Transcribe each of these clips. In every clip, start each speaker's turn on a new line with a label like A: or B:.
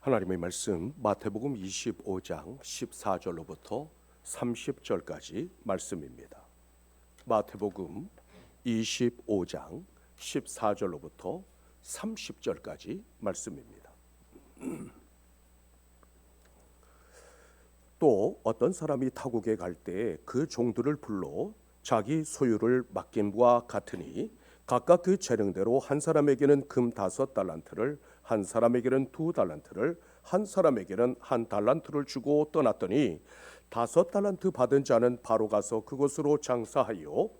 A: 하나님의 말씀 마태복음 25장 14절로부터 30절까지 말씀입니다. 마태복음 25장 14절로부터 30절까지 말씀입니다. 또 어떤 사람이 타국에 갈 때 그 종들을 불러 자기 소유를 맡김과 같으니 각각 그 재능대로 한 사람에게는 금 5달란트를, 한 사람에게는 2달란트를, 한 사람에게는 1달란트를 주고 떠났더니 5달란트 받은 자는 바로 가서 그곳으로 장사하여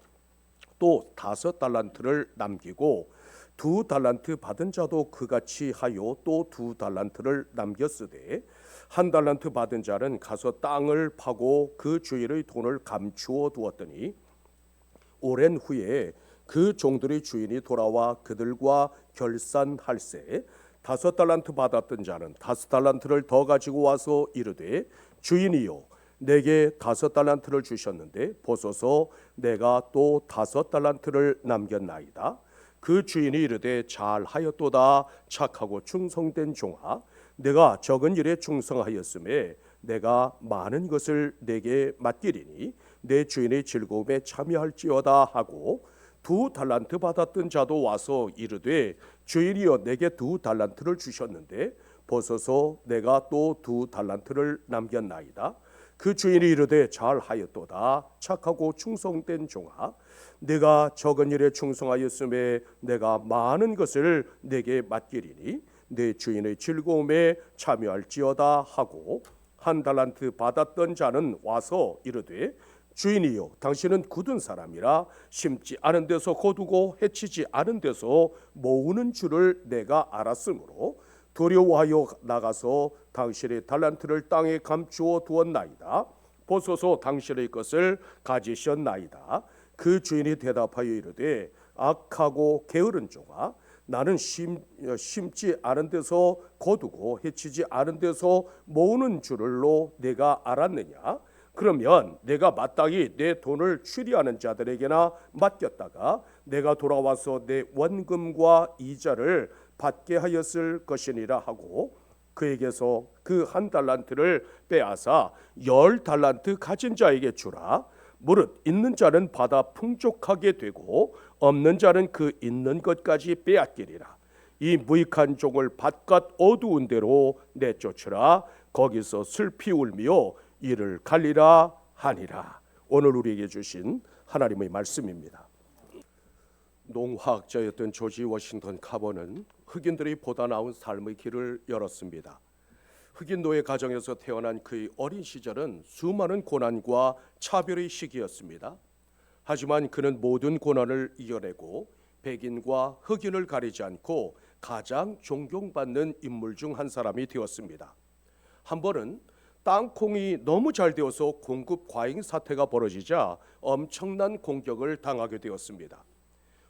A: 또 5달란트를 남기고 2달란트 받은 자도 그같이 하여 또 2달란트를 남겼으되 1달란트 받은 자는 가서 땅을 파고 그 주인의 돈을 감추어 두었더니 오랜 후에 그 종들의 주인이 돌아와 그들과 결산할세 5달란트 받았던 자는 5달란트를 더 가지고 와서 이르되 주인이요 내게 5달란트를 주셨는데 보소서 내가 또 5달란트를 남겼나이다. 그 주인이 이르되 잘하였도다 착하고 충성된 종아 내가 적은 일에 충성하였음에 내가 많은 것을 내게 맡기리니 내 주인의 즐거움에 참여할지어다 하고 2달란트 받았던 자도 와서 이르되 주인이여 내게 2달란트를 주셨는데 보소서 내가 또 2달란트를 남겼나이다. 그 주인이 이르되 잘하였도다 착하고 충성된 종아 내가 적은 일에 충성하였음에 내가 많은 것을 내게 맡기리니 내 주인의 즐거움에 참여할지어다 하고 1달란트 받았던 자는 와서 이르되 주인이여 당신은 굳은 사람이라 심지 않은 데서 거두고 해치지 않은 데서 모으는 줄을 내가 알았으므로 두려워하여 나가서 당신의 달란트를 땅에 감추어 두었나이다. 보소서 당신의 것을 가지셨나이다. 그 주인이 대답하여 이르되 악하고 게으른 종아 나는 심지 않은 데서 거두고 해치지 않은 데서 모으는 줄로 내가 알았느냐. 그러면 내가 마땅히 내 돈을 취리하는 자들에게나 맡겼다가 내가 돌아와서 내 원금과 이자를 받게 하였을 것이니라 하고 그에게서 그 1달란트를 빼앗아 10달란트 가진 자에게 주라. 무릇 있는 자는 받아 풍족하게 되고 없는 자는 그 있는 것까지 빼앗기리라. 이 무익한 종을 바깥 어두운 데로 내쫓으라. 거기서 슬피 울며 이를 갈리라 하니라. 오늘 우리에게 주신 하나님의 말씀입니다. 농화학자였던 조지 워싱턴 카버는 흑인들이 보다 나은 삶의 길을 열었습니다. 흑인 노예 가정에서 태어난 그의 어린 시절은 수많은 고난과 차별의 시기였습니다. 하지만 그는 모든 고난을 이겨내고 백인과 흑인을 가리지 않고 가장 존경받는 인물 중 한 사람이 되었습니다. 한 번은 땅콩이 너무 잘 되어서 공급 과잉 사태가 벌어지자 엄청난 공격을 당하게 되었습니다.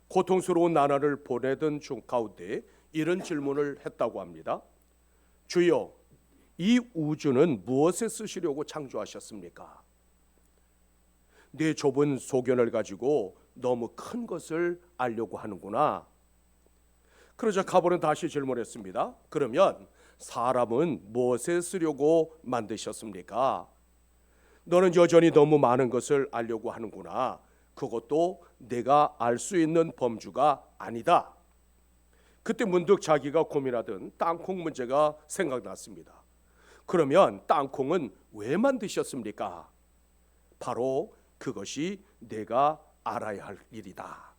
A: 고통스러운 나날을 보내던 중 가운데 이런 질문을 했다고 합니다. 주여, 이 우주는 무엇에 쓰시려고 창조하셨습니까? 내 좁은 소견을 가지고 너무 큰 것을 알려고 하는구나. 그러자 가버는 다시 질문했습니다. 그러면 사람은 무엇에 쓰려고 만드셨습니까? 너는 여전히 너무 많은 것을 알려고 하는구나. 그것도 내가 알 수 있는 범주가 아니다. 그때 문득 자기가 고민하던 땅콩 문제가 생각났습니다. 그러면 땅콩은 왜 만드셨습니까? 바로 그것이 내가 알아야 할 일이다.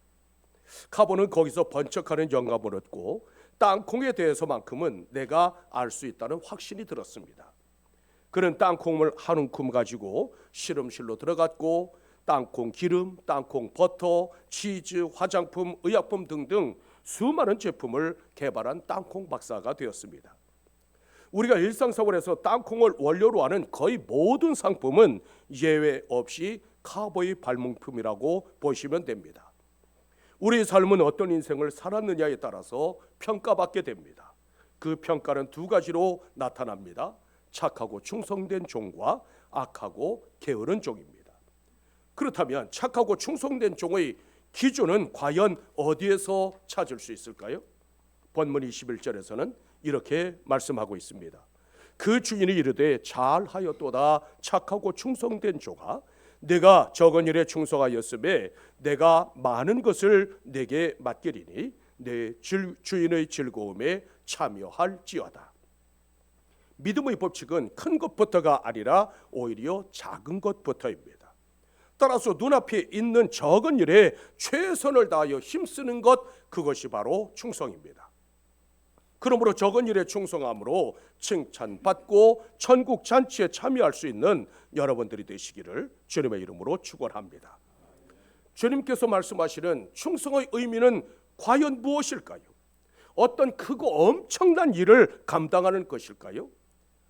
A: 카보는 거기서 번쩍하는 영감을 얻고 땅콩에 대해서만큼은 내가 알 수 있다는 확신이 들었습니다. 그는 땅콩을 한 움큼 가지고 실험실로 들어갔고 땅콩 기름, 땅콩 버터, 치즈, 화장품, 의약품 등등 수많은 제품을 개발한 땅콩 박사가 되었습니다. 우리가 일상생활에서 땅콩을 원료로 하는 거의 모든 상품은 예외 없이 카보의 발명품이라고 보시면 됩니다. 우리의 삶은 어떤 인생을 살았느냐에 따라서 평가받게 됩니다. 그 평가는 두 가지로 나타납니다. 착하고 충성된 종과 악하고 게으른 종입니다. 그렇다면 착하고 충성된 종의 기준은 과연 어디에서 찾을 수 있을까요? 본문 21절에서는 이렇게 말씀하고 있습니다. 그 주인이 이르되 잘하였도다 착하고 충성된 종아, 내가 적은 일에 충성하였음에 내가 많은 것을 내게 맡기리니 내 주인의 즐거움에 참여할지어다. 믿음의 법칙은 큰 것부터가 아니라 오히려 작은 것부터입니다. 따라서 눈앞에 있는 적은 일에 최선을 다하여 힘쓰는 것, 그것이 바로 충성입니다. 그러므로 적은 일에 충성함으로 칭찬받고 천국 잔치에 참여할 수 있는 여러분들이 되시기를 주님의 이름으로 축원합니다. 주님께서 말씀하시는 충성의 의미는 과연 무엇일까요? 어떤 크고 엄청난 일을 감당하는 것일까요?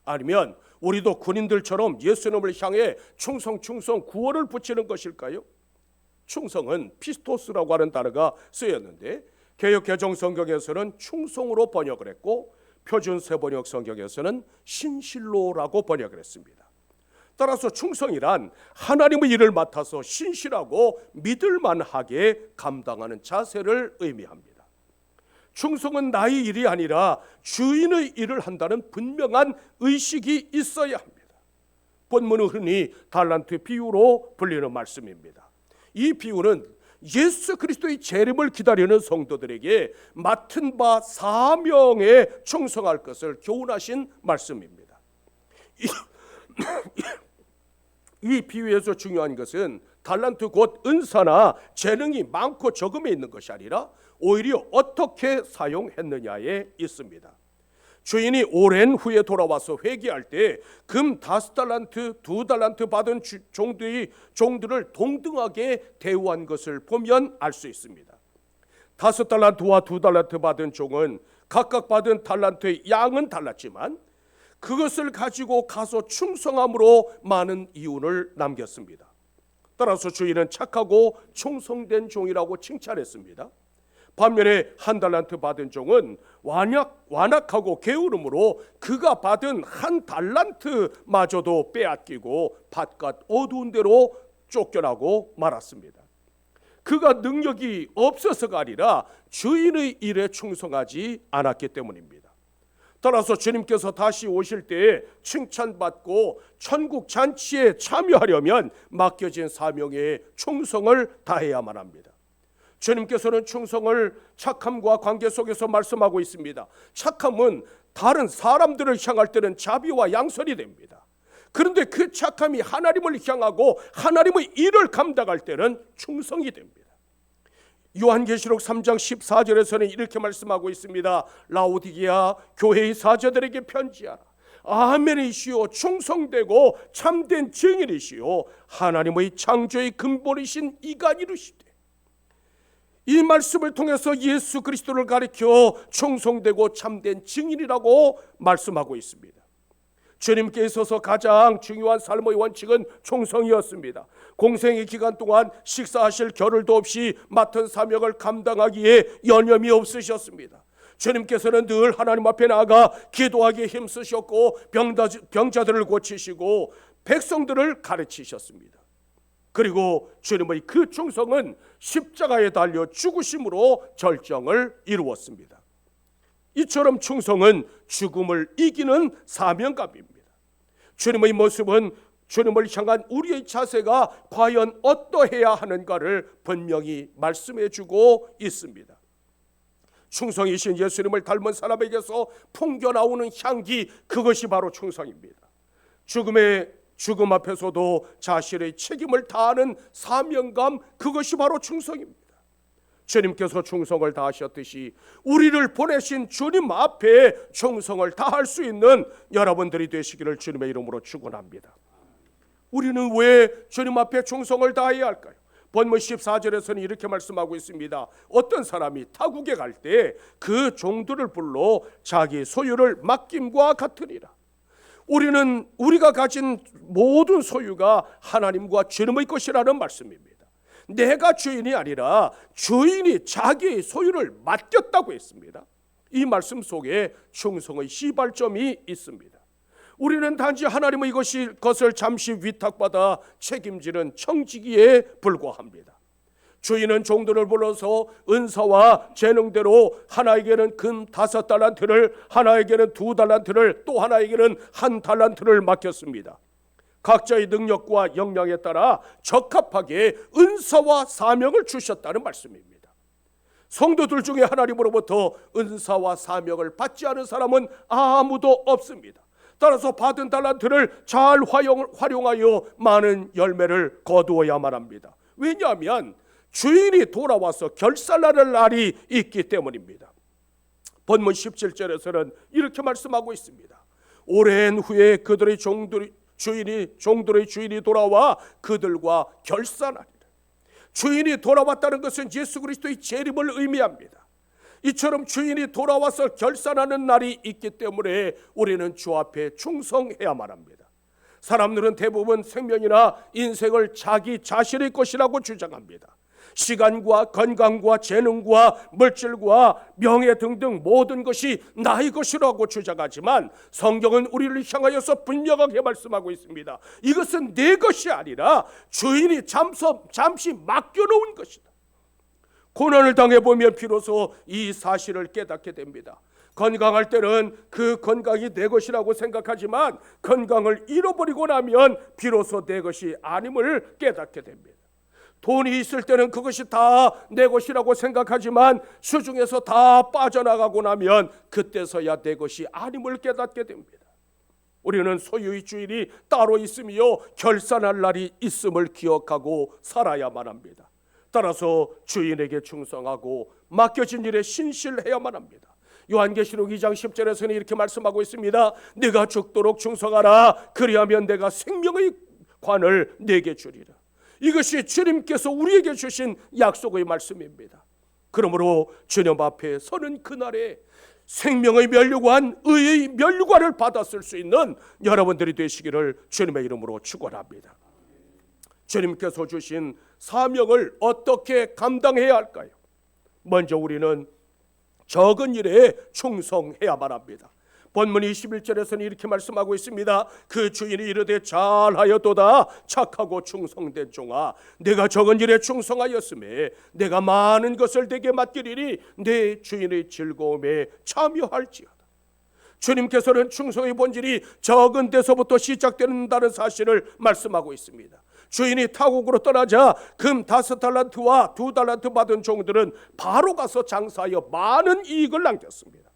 A: 아니면 우리도 군인들처럼 예수님을 향해 충성 구호를 붙이는 것일까요? 충성은 피스토스라고 하는 단어가 쓰였는데 개역 개정 성경에서는 충성으로 번역을 했고 표준 세번역 성경에서는 신실로라고 번역을 했습니다. 따라서 충성이란 하나님의 일을 맡아서 신실하고 믿을만하게 감당하는 자세를 의미합니다. 충성은 나의 일이 아니라 주인의 일을 한다는 분명한 의식이 있어야 합니다. 본문은 흔히 달란트 비유로 불리는 말씀입니다. 이 비유는 예수 그리스도의 재림을 기다리는 성도들에게 맡은 바 사명에 충성할 것을 교훈하신 말씀입니다. 이 비유에서 중요한 것은 달란트 곧 은사나 재능이 많고 적음에 있는 것이 아니라 오히려 어떻게 사용했느냐에 있습니다. 주인이 오랜 후에 돌아와서 회개할 때 금 5달란트, 2달란트 받은 종들을 동등하게 대우한 것을 보면 알 수 있습니다. 5달란트와 2달란트 받은 종은 각각 받은 달란트의 양은 달랐지만 그것을 가지고 가서 충성함으로 많은 이윤을 남겼습니다. 따라서 주인은 착하고 충성된 종이라고 칭찬했습니다. 반면에 1달란트 받은 종은 완악하고 게으름으로 그가 받은 1달란트마저도 빼앗기고 바깥 어두운 데로 쫓겨나고 말았습니다. 그가 능력이 없어서가 아니라 주인의 일에 충성하지 않았기 때문입니다. 따라서 주님께서 다시 오실 때에 칭찬받고 천국 잔치에 참여하려면 맡겨진 사명에 충성을 다해야만 합니다. 주님께서는 충성을 착함과 관계 속에서 말씀하고 있습니다. 착함은 다른 사람들을 향할 때는 자비와 양선이 됩니다. 그런데 그 착함이 하나님을 향하고 하나님의 일을 감당할 때는 충성이 됩니다. 요한계시록 3장 14절에서는 이렇게 말씀하고 있습니다. 라오디게아 교회의 사제들에게 편지하라. 아멘이시오 충성되고 참된 증인이시오 하나님의 창조의 근본이신 이가 이르시되. 이 말씀을 통해서 예수 그리스도를 가리켜 충성되고 참된 증인이라고 말씀하고 있습니다. 주님께 있어서 가장 중요한 삶의 원칙은 충성이었습니다. 공생의 기간 동안 식사하실 겨를도 없이 맡은 사명을 감당하기에 여념이 없으셨습니다. 주님께서는 늘 하나님 앞에 나아가 기도하기에 힘쓰셨고 병자들을 고치시고 백성들을 가르치셨습니다. 그리고 주님의 그 충성은 십자가에 달려 죽으심으로 절정을 이루었습니다. 이처럼 충성은 죽음을 이기는 사명감입니다. 주님의 모습은 주님을 향한 우리의 자세가 과연 어떠해야 하는가를 분명히 말씀해 주고 있습니다. 충성이신 예수님을 닮은 사람에게서 풍겨나오는 향기, 그것이 바로 충성입니다. 죽음 앞에서도 자신의 책임을 다하는 사명감, 그것이 바로 충성입니다. 주님께서 충성을 다하셨듯이 우리를 보내신 주님 앞에 충성을 다할 수 있는 여러분들이 되시기를 주님의 이름으로 축원합니다. 우리는 왜 주님 앞에 충성을 다해야 할까요? 본문 14절에서는 이렇게 말씀하고 있습니다. 어떤 사람이 타국에 갈 때 그 종들을 불러 자기 소유를 맡김과 같으니라. 우리가 가진 모든 소유가 하나님과 주님의 것이라는 말씀입니다. 내가 주인이 아니라 주인이 자기의 소유를 맡겼다고 했습니다. 이 말씀 속에 충성의 시발점이 있습니다. 우리는 단지 하나님의 것을 잠시 위탁받아 책임지는 청지기에 불과합니다. 주인은 종들을 불러서 은사와 재능대로 하나에게는 금 5달란트를, 하나에게는 2달란트를, 또 하나에게는 1달란트를 맡겼습니다. 각자의 능력과 역량에 따라 적합하게 은사와 사명을 주셨다는 말씀입니다. 성도들 중에 하나님으로부터 은사와 사명을 받지 않은 사람은 아무도 없습니다. 따라서 받은 달란트를 잘 활용하여 많은 열매를 거두어야만 합니다. 왜냐하면 주인이 돌아와서 결산할 날이 있기 때문입니다. 본문 17절에서는 이렇게 말씀하고 있습니다. 오랜 후에 그들의 종들의 주인이 돌아와 그들과 결산하리라. 주인이 돌아왔다는 것은 예수 그리스도의 재림을 의미합니다. 이처럼 주인이 돌아와서 결산하는 날이 있기 때문에 우리는 주 앞에 충성해야만 합니다. 사람들은 대부분 생명이나 인생을 자기 자신의 것이라고 주장합니다. 시간과 건강과 재능과 물질과 명예 등등 모든 것이 나의 것이라고 주장하지만 성경은 우리를 향하여서 분명하게 말씀하고 있습니다. 이것은 내 것이 아니라 주인이 잠시 맡겨놓은 것이다. 고난을 당해보면 비로소 이 사실을 깨닫게 됩니다. 건강할 때는 그 건강이 내 것이라고 생각하지만 건강을 잃어버리고 나면 비로소 내 것이 아님을 깨닫게 됩니다. 돈이 있을 때는 그것이 다 내 것이라고 생각하지만 수중에서 다 빠져나가고 나면 그때서야 내 것이 아님을 깨닫게 됩니다. 우리는 소유의 주인이 따로 있으며 결산할 날이 있음을 기억하고 살아야만 합니다. 따라서 주인에게 충성하고 맡겨진 일에 신실해야만 합니다. 요한계시록 2장 10절에서는 이렇게 말씀하고 있습니다. 네가 죽도록 충성하라. 그리하면 내가 생명의 관을 네게 주리라. 이것이 주님께서 우리에게 주신 약속의 말씀입니다. 그러므로 주님 앞에 서는 그날에 생명의 면류관, 의의 면류관을 받았을 수 있는 여러분들이 되시기를 주님의 이름으로 축원합니다. 주님께서 주신 사명을 어떻게 감당해야 할까요? 먼저 우리는 적은 일에 충성해야만 합니다. 본문 21절에서는 이렇게 말씀하고 있습니다. 그 주인이 이르되 잘하였도다 착하고 충성된 종아, 내가 적은 일에 충성하였음에 내가 많은 것을 내게 맡기리니 내 주인의 즐거움에 참여할지어다. 주님께서는 충성의 본질이 적은 데서부터 시작된다는 사실을 말씀하고 있습니다. 주인이 타국으로 떠나자 금 5달란트와 2달란트 받은 종들은 바로 가서 장사하여 많은 이익을 남겼습니다.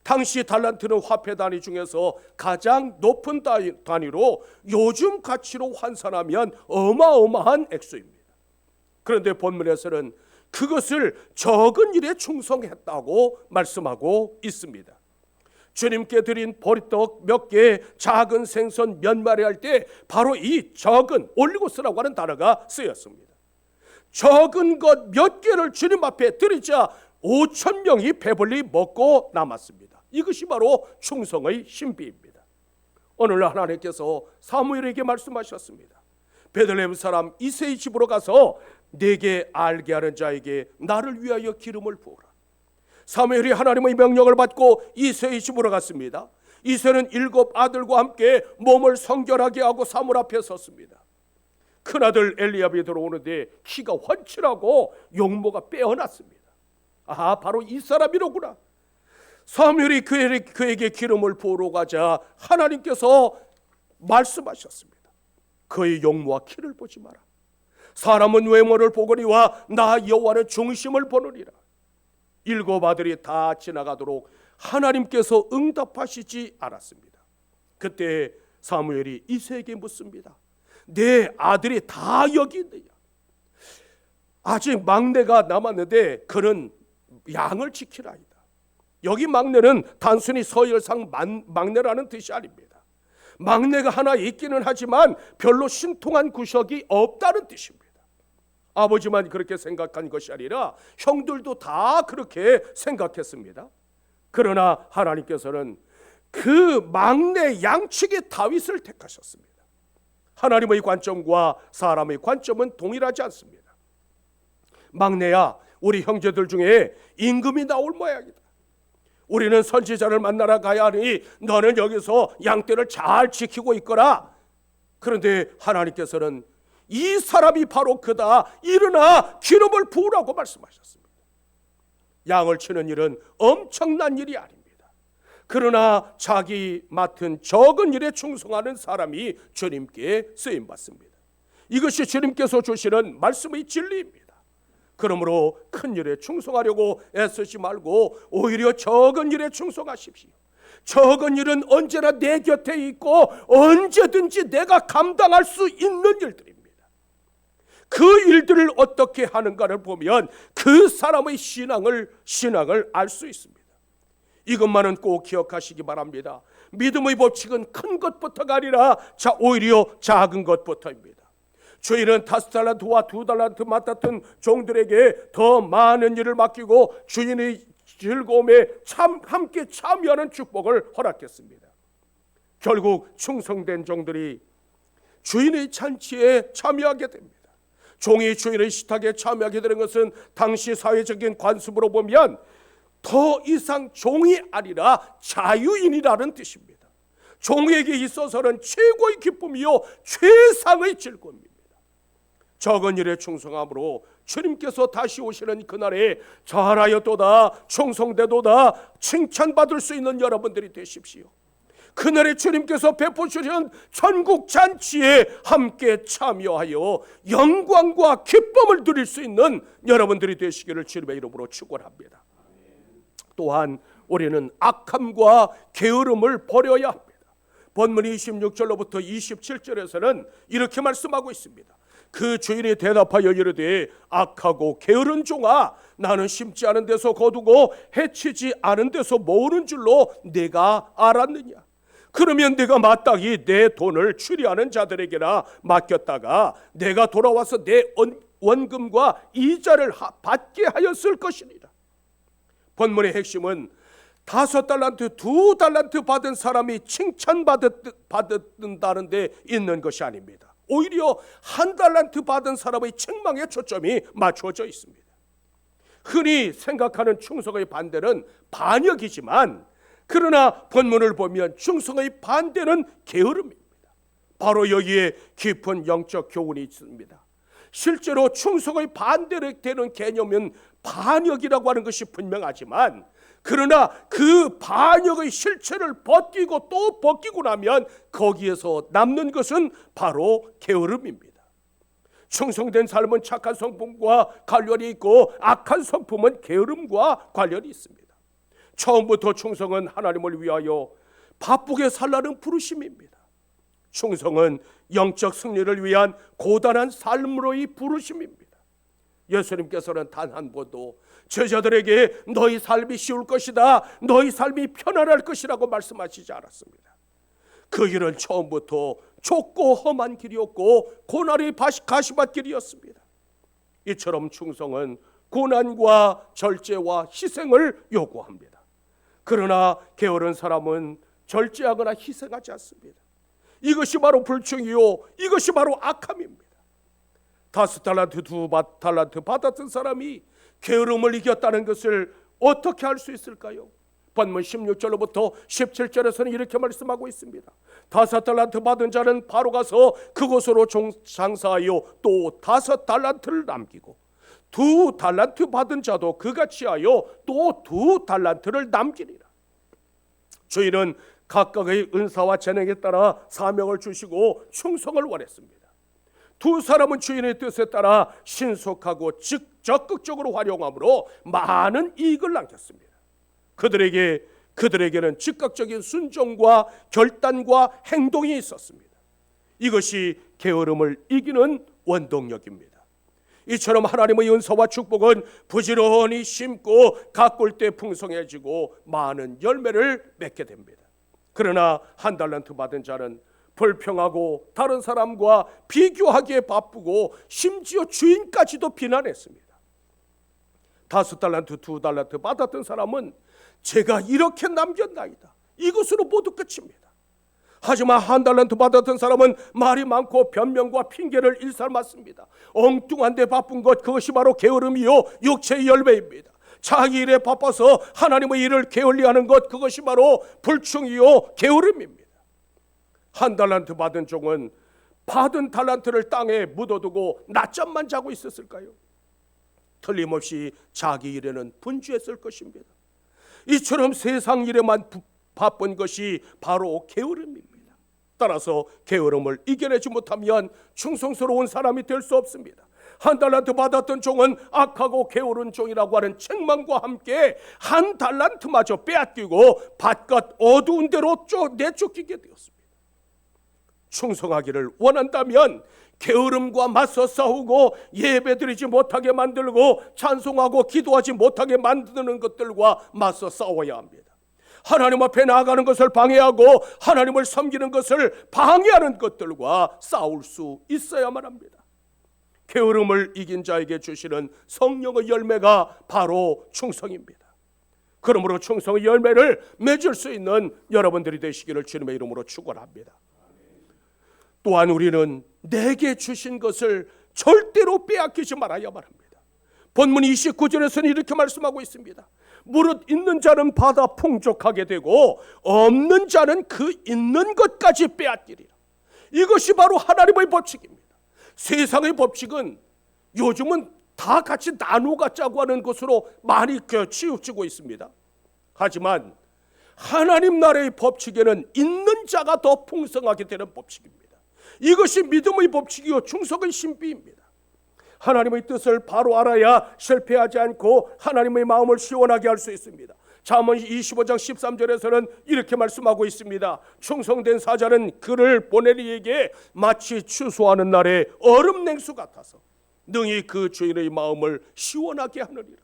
A: 당시 달란트는 화폐 단위 중에서 가장 높은 단위로 요즘 가치로 환산하면 어마어마한 액수입니다. 그런데 본문에서는 그것을 적은 일에 충성했다고 말씀하고 있습니다. 주님께 드린 보리떡 몇 개, 작은 생선 몇 마리 할 때 바로 이 적은 올리고스라고 하는 단어가 쓰였습니다. 적은 것 몇 개를 주님 앞에 드리자 5,000명이 배불리 먹고 남았습니다. 이것이 바로 충성의 신비입니다. 오늘날 하나님께서 사무엘에게 말씀하셨습니다. 베들레헴 사람 이새의 집으로 가서 내게 알게 하는 자에게 나를 위하여 기름을 부으라. 사무엘이 하나님의 명령을 받고 이새의 집으로 갔습니다. 이새는 7 아들과 함께 몸을 성결하게 하고 사물 앞에 섰습니다. 큰아들 엘리압이 들어오는데 키가 훤칠하고 용모가 빼어났습니다. 아, 바로 이 사람이로구나. 사무엘이 그에게 기름을 부으러 가자 하나님께서 말씀하셨습니다. 그의 용모와 키를 보지 마라. 사람은 외모를 보거니와 나 여호와는 중심을 보느니라. 7 아들이 다 지나가도록 하나님께서 응답하시지 않았습니다. 그때 사무엘이 이새에게 묻습니다. 내 아들이 다 여기 있느냐? 아직 막내가 남았는데 그는 양을 지키라이다. 여기 막내는 단순히 서열상 막내라는 뜻이 아닙니다. 막내가 하나 있기는 하지만 별로 신통한 구석이 없다는 뜻입니다. 아버지만 그렇게 생각한 것이 아니라 형들도 다 그렇게 생각했습니다. 그러나 하나님께서는 그 막내 양측의 다윗을 택하셨습니다. 하나님의 관점과 사람의 관점은 동일하지 않습니다. 막내야, 우리 형제들 중에 임금이 나올 모양이다. 우리는 선지자를 만나러 가야 하니 너는 여기서 양떼를 잘 지키고 있거라. 그런데 하나님께서는 이 사람이 바로 그다. 일어나 기름을 부으라고 말씀하셨습니다. 양을 치는 일은 엄청난 일이 아닙니다. 그러나 자기 맡은 적은 일에 충성하는 사람이 주님께 쓰임받습니다. 이것이 주님께서 주시는 말씀의 진리입니다. 그러므로 큰 일에 충성하려고 애쓰지 말고 오히려 적은 일에 충성하십시오. 적은 일은 언제나 내 곁에 있고 언제든지 내가 감당할 수 있는 일들입니다. 그 일들을 어떻게 하는가를 보면 그 사람의 신앙을 알 수 있습니다. 이것만은 꼭 기억하시기 바랍니다. 믿음의 법칙은 큰 것부터가 아니라 오히려 작은 것부터입니다. 주인은 5달란트와 2달란트 맡았던 종들에게 더 많은 일을 맡기고 주인의 즐거움에 함께 참여하는 축복을 허락했습니다. 결국 충성된 종들이 주인의 잔치에 참여하게 됩니다. 종이 주인의 식탁에 참여하게 되는 것은 당시 사회적인 관습으로 보면 더 이상 종이 아니라 자유인이라는 뜻입니다. 종에게 있어서는 최고의 기쁨이요 최상의 즐거움입니다. 적은 일에 충성함으로 주님께서 다시 오시는 그날에 잘하였도다 충성되도다 칭찬받을 수 있는 여러분들이 되십시오. 그날에 주님께서 베푸시는 천국 잔치에 함께 참여하여 영광과 기쁨을 누릴 수 있는 여러분들이 되시기를 주님의 이름으로 축원합니다. 또한 우리는 악함과 게으름을 버려야 합니다. 본문 26절로부터 27절에서는 이렇게 말씀하고 있습니다. 그 주인이 대답하여 이르되 악하고 게으른 종아, 나는 심지 않은 데서 거두고 해치지 않은 데서 모으는 줄로 내가 알았느냐? 그러면 내가 마땅히 내 돈을 추리하는 자들에게나 맡겼다가 내가 돌아와서 내 원금과 이자를 받게 하였을 것이니라. 본문의 핵심은 5달란트, 2달란트 받은 사람이 칭찬받는다는 데 있는 것이 아닙니다. 오히려 1달란트 받은 사람의 책망에 초점이 맞춰져 있습니다. 흔히 생각하는 충성의 반대는 반역이지만 그러나 본문을 보면 충성의 반대는 게으름입니다. 바로 여기에 깊은 영적 교훈이 있습니다. 실제로 충성의 반대로 되는 개념은 반역이라고 하는 것이 분명하지만 그러나 그 반역의 실체를 벗기고 또 벗기고 나면 거기에서 남는 것은 바로 게으름입니다. 충성된 삶은 착한 성품과 관련이 있고 악한 성품은 게으름과 관련이 있습니다. 처음부터 충성은 하나님을 위하여 바쁘게 살라는 부르심입니다. 충성은 영적 승리를 위한 고단한 삶으로의 부르심입니다. 예수님께서는 단 한 번도 제자들에게 너희 삶이 쉬울 것이다, 너희 삶이 편안할 것이라고 말씀하시지 않았습니다. 그 길은 처음부터 좁고 험한 길이었고 고난의 가시밭길이었습니다. 이처럼 충성은 고난과 절제와 희생을 요구합니다. 그러나 게으른 사람은 절제하거나 희생하지 않습니다. 이것이 바로 불충이요, 이것이 바로 악함입니다. 5달란트, 2달란트 받았던 사람이 게으름을 이겼다는 것을 어떻게 알 수 있을까요? 본문 16절로부터 17절에서는 이렇게 말씀하고 있습니다. 5달란트 받은 자는 바로 가서 그곳으로 장사하여 또 5달란트를 남기고 2달란트 받은 자도 그같이 하여 또 2달란트를 남기리라. 주인은 각각의 은사와 재능에 따라 사명을 주시고 충성을 원했습니다. 두 사람은 주인의 뜻에 따라 신속하고 적극적으로 활용함으로 많은 이익을 남겼습니다. 그들에게는 즉각적인 순종과 결단과 행동이 있었습니다. 이것이 게으름을 이기는 원동력입니다. 이처럼 하나님의 은사와 축복은 부지런히 심고 가꿀 때 풍성해지고 많은 열매를 맺게 됩니다. 그러나 1달란트 받은 자는 불평하고 다른 사람과 비교하기에 바쁘고 심지어 주인까지도 비난했습니다. 5달란트, 2달란트 받았던 사람은 제가 이렇게 남겼나이다, 이것으로 모두 끝입니다. 하지만 1달란트 받았던 사람은 말이 많고 변명과 핑계를 일삼았습니다. 엉뚱한 데 바쁜 것, 그것이 바로 게으름이요 육체의 열매입니다. 자기 일에 바빠서 하나님의 일을 게을리하는 것, 그것이 바로 불충이요 게으름입니다. 1달란트 받은 종은 받은 달란트를 땅에 묻어두고 낮잠만 자고 있었을까요? 틀림없이 자기 일에는 분주했을 것입니다. 이처럼 세상 일에만 바쁜 것이 바로 게으름입니다. 따라서 게으름을 이겨내지 못하면 충성스러운 사람이 될 수 없습니다. 한 달란트 받았던 종은 악하고 게으른 종이라고 하는 책망과 함께 한 달란트마저 빼앗기고 바깥 어두운 데로 내쫓기게 되었습니다. 충성하기를 원한다면 게으름과 맞서 싸우고 예배드리지 못하게 만들고 찬송하고 기도하지 못하게 만드는 것들과 맞서 싸워야 합니다. 하나님 앞에 나아가는 것을 방해하고 하나님을 섬기는 것을 방해하는 것들과 싸울 수 있어야만 합니다. 게으름을 이긴 자에게 주시는 성령의 열매가 바로 충성입니다. 그러므로 충성의 열매를 맺을 수 있는 여러분들이 되시기를 주님의 이름으로 축원합니다. 또한 우리는 내게 주신 것을 절대로 빼앗기지 말아야만 합니다. 본문 29절에서는 이렇게 말씀하고 있습니다. 무릇 있는 자는 받아 풍족하게 되고 없는 자는 그 있는 것까지 빼앗기리라. 이것이 바로 하나님의 법칙입니다. 세상의 법칙은 요즘은 다 같이 나눠 갖자고 하는 것으로 많이 치우치고 있습니다. 하지만 하나님 나라의 법칙에는 있는 자가 더 풍성하게 되는 법칙입니다. 이것이 믿음의 법칙이요 충성의 신비입니다. 하나님의 뜻을 바로 알아야 실패하지 않고 하나님의 마음을 시원하게 할 수 있습니다. 잠언 25장 13절에서는 이렇게 말씀하고 있습니다. 충성된 사자는 그를 보낼 이에게 마치 추수하는 날에 얼음 냉수 같아서 능히 그 주인의 마음을 시원하게 하느니라.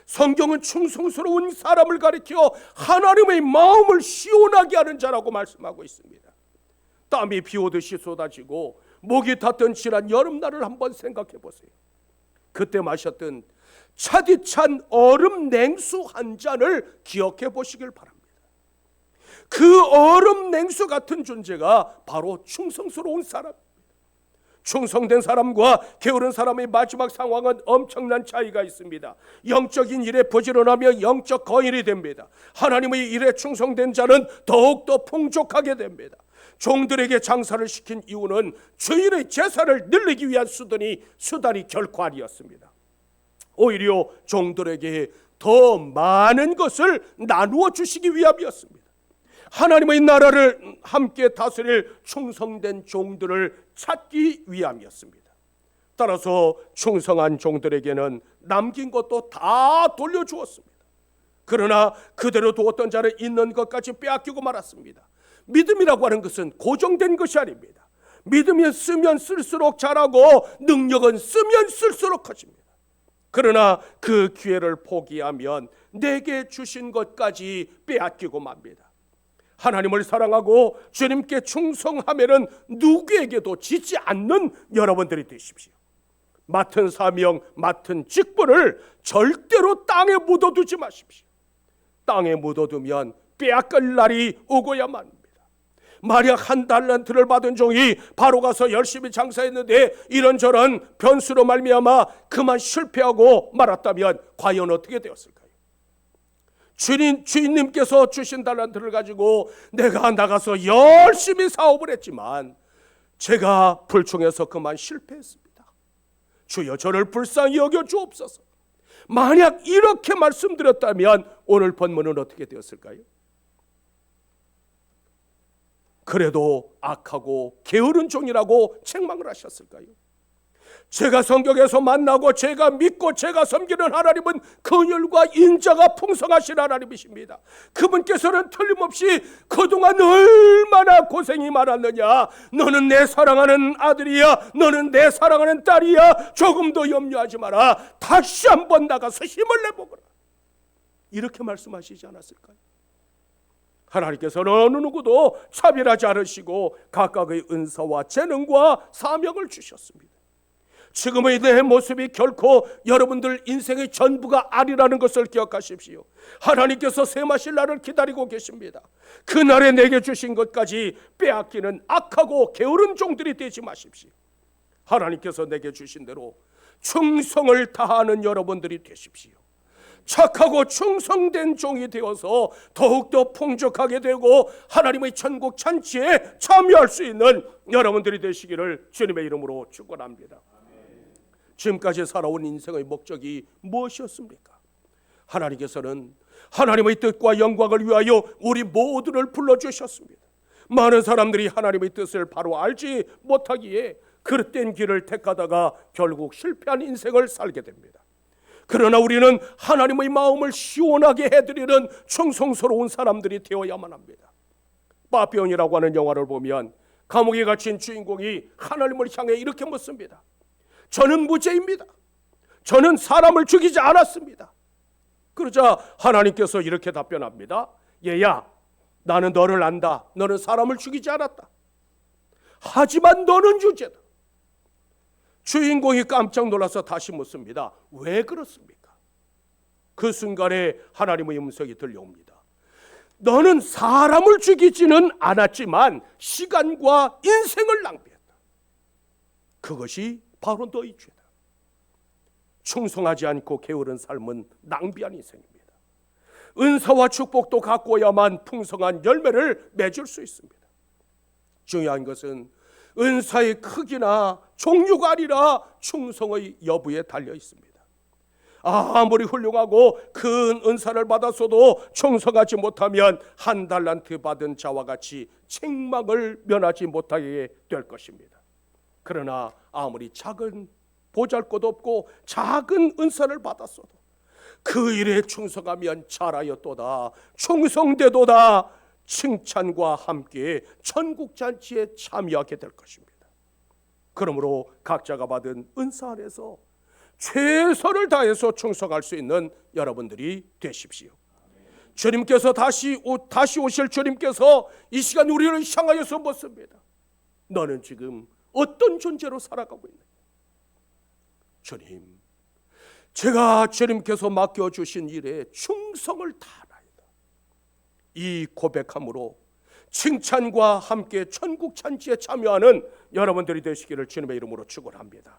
A: 성경은 충성스러운 사람을 가리켜 하나님의 마음을 시원하게 하는 자라고 말씀하고 있습니다. 땀이 비 오듯이 쏟아지고 목이 탔던 지난 여름날을 한번 생각해 보세요. 그때 마셨던 차디찬 얼음 냉수 한 잔을 기억해 보시길 바랍니다. 그 얼음 냉수 같은 존재가 바로 충성스러운 사람입니다. 충성된 사람과 게으른 사람의 마지막 상황은 엄청난 차이가 있습니다. 영적인 일에 부지런하며 영적 거인이 됩니다. 하나님의 일에 충성된 자는 더욱더 풍족하게 됩니다. 종들에게 장사를 시킨 이유는 주인의 제사를 늘리기 위한 수단이 결코 아니었습니다. 오히려 종들에게 더 많은 것을 나누어 주시기 위함이었습니다. 하나님의 나라를 함께 다스릴 충성된 종들을 찾기 위함이었습니다. 따라서 충성한 종들에게는 남긴 것도 다 돌려주었습니다. 그러나 그대로 두었던 자는 있는 것까지 빼앗기고 말았습니다. 믿음이라고 하는 것은 고정된 것이 아닙니다. 믿으면 쓰면 쓸수록 자라고 능력은 쓰면 쓸수록 커집니다. 그러나 그 기회를 포기하면 내게 주신 것까지 빼앗기고 맙니다. 하나님을 사랑하고 주님께 충성하면은 누구에게도 지지 않는 여러분들이 되십시오. 맡은 사명, 맡은 직분을 절대로 땅에 묻어두지 마십시오. 땅에 묻어두면 빼앗길 날이 오고야만 합니다. 만약 한 달란트를 받은 종이 바로 가서 열심히 장사했는데 이런저런 변수로 말미암아 그만 실패하고 말았다면 과연 어떻게 되었을까요? 주인님께서 주신 달란트를 가지고 내가 나가서 열심히 사업을 했지만 제가 불충해서 그만 실패했습니다. 주여 저를 불쌍히 여겨 주옵소서. 만약 이렇게 말씀드렸다면 오늘 본문은 어떻게 되었을까요? 그래도 악하고 게으른 종이라고 책망을 하셨을까요? 제가 성경에서 만나고 제가 믿고 제가 섬기는 하나님은 긍휼과 인자가 풍성하신 하나님이십니다. 그분께서는 틀림없이 그동안 얼마나 고생이 많았느냐, 너는 내 사랑하는 아들이야, 너는 내 사랑하는 딸이야, 조금도 염려하지 마라, 다시 한번 나가서 힘을 내보거라, 이렇게 말씀하시지 않았을까요? 하나님께서는 어느 누구도 차별하지 않으시고 각각의 은사와 재능과 사명을 주셨습니다. 지금의 내 모습이 결코 여러분들 인생의 전부가 아니라는 것을 기억하십시오. 하나님께서 세마실 날을 기다리고 계십니다. 그날에 내게 주신 것까지 빼앗기는 악하고 게으른 종들이 되지 마십시오. 하나님께서 내게 주신 대로 충성을 다하는 여러분들이 되십시오. 착하고 충성된 종이 되어서 더욱더 풍족하게 되고 하나님의 천국 잔치에 참여할 수 있는 여러분들이 되시기를 주님의 이름으로 축원합니다. 지금까지 살아온 인생의 목적이 무엇이었습니까? 하나님께서는 하나님의 뜻과 영광을 위하여 우리 모두를 불러주셨습니다. 많은 사람들이 하나님의 뜻을 바로 알지 못하기에 그릇된 길을 택하다가 결국 실패한 인생을 살게 됩니다. 그러나 우리는 하나님의 마음을 시원하게 해드리는 충성스러운 사람들이 되어야만 합니다. 바비론이라고 하는 영화를 보면 감옥에 갇힌 주인공이 하나님을 향해 이렇게 묻습니다. 저는 무죄입니다. 저는 사람을 죽이지 않았습니다. 그러자 하나님께서 이렇게 답변합니다. 얘야, 나는 너를 안다. 너는 사람을 죽이지 않았다. 하지만 너는 유죄다. 주인공이 깜짝 놀라서 다시 묻습니다. 왜 그렇습니까? 그 순간에 하나님의 음성이 들려옵니다. 너는 사람을 죽이지는 않았지만 시간과 인생을 낭비했다. 그것이 바로 너의 죄다. 충성하지 않고 게으른 삶은 낭비한 인생입니다. 은사와 축복도 갖고야만 풍성한 열매를 맺을 수 있습니다. 중요한 것은 은사의 크기나 종류가 아니라 충성의 여부에 달려 있습니다. 아무리 훌륭하고 큰 은사를 받았어도 충성하지 못하면 한 달란트 받은 자와 같이 책망을 면하지 못하게 될 것입니다. 그러나 아무리 작은 보잘것없고 작은 은사를 받았어도 그 일에 충성하면 잘하였도다, 충성되도다, 칭찬과 함께 천국잔치에 참여하게 될 것입니다. 그러므로 각자가 받은 은사 안에서 최선을 다해서 충성할 수 있는 여러분들이 되십시오. 주님께서 다시 오실 주님께서 이 시간 우리를 향하여서 묻습니다. 너는 지금 어떤 존재로 살아가고 있느냐? 주님, 제가 주님께서 맡겨주신 일에 충성을 다하나이다. 이 고백함으로 칭찬과 함께 천국 잔치에 참여하는 여러분들이 되시기를 주님의 이름으로 축원합니다.